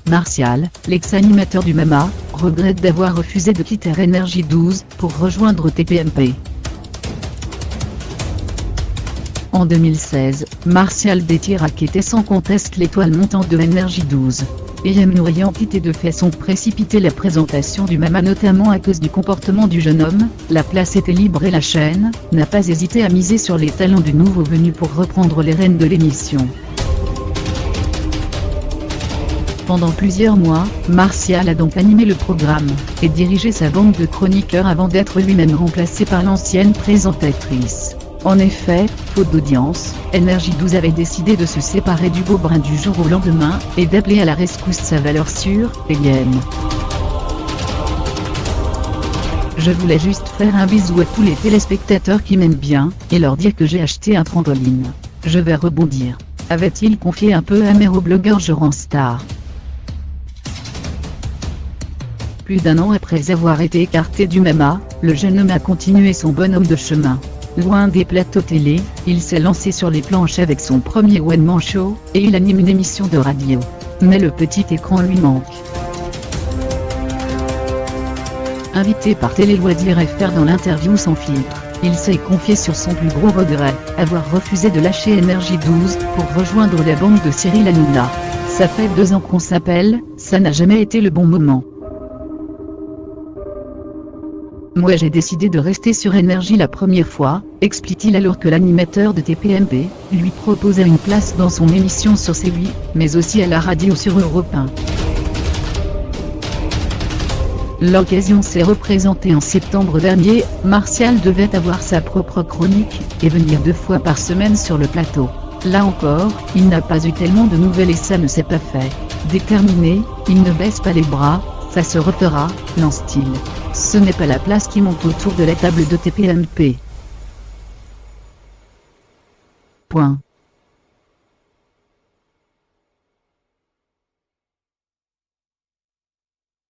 Martial, l'ex-animateur du MAMA, regrette d'avoir refusé de quitter Énergie 12 pour rejoindre TPMP. En 2016, Martial Detirak était sans conteste l'étoile montante de Énergie 12. Ayant quitté de fait son précipité la présentation du MAMA notamment à cause du comportement du jeune homme, la place était libre et la chaîne n'a pas hésité à miser sur les talents du nouveau venu pour reprendre les rênes de l'émission. Pendant plusieurs mois, Martial a donc animé le programme, et dirigé sa bande de chroniqueurs avant d'être lui-même remplacé par l'ancienne présentatrice. En effet, faute d'audience, Énergie 12 avait décidé de se séparer du beau brin du jour au lendemain, et d'appeler à la rescousse sa valeur sûre, Eliane. Je voulais juste faire un bisou à tous les téléspectateurs qui m'aiment bien, et leur dire que j'ai acheté un trampoline. Je vais rebondir, avait-il confié un peu amer au blogueur Joran Star. Plus d'un an après avoir été écarté du MAMA, le jeune homme a continué son bonhomme de chemin. Loin des plateaux télé, il s'est lancé sur les planches avec son premier one-man show, et il anime une émission de radio. Mais le petit écran lui manque. Invité par Télé Loisirs FR dans l'interview sans filtre, il s'est confié sur son plus gros regret, avoir refusé de lâcher Énergie 12 pour rejoindre la bande de Cyril Hanouna. Ça fait 2 ans qu'on s'appelle, ça n'a jamais été le bon moment. Moi j'ai décidé de rester sur Énergie la première fois, explique-t-il alors que l'animateur de TPMP lui proposait une place dans son émission sur C8, mais aussi à la radio sur Europe 1. L'occasion s'est représentée en septembre dernier, Martial devait avoir sa propre chronique, et venir 2 fois par semaine sur le plateau. Là encore, il n'a pas eu tellement de nouvelles et ça ne s'est pas fait. Déterminé, il ne baisse pas les bras, ça se refera, lance-t-il. Ce n'est pas la place qui monte autour de la table de TPMP. Point.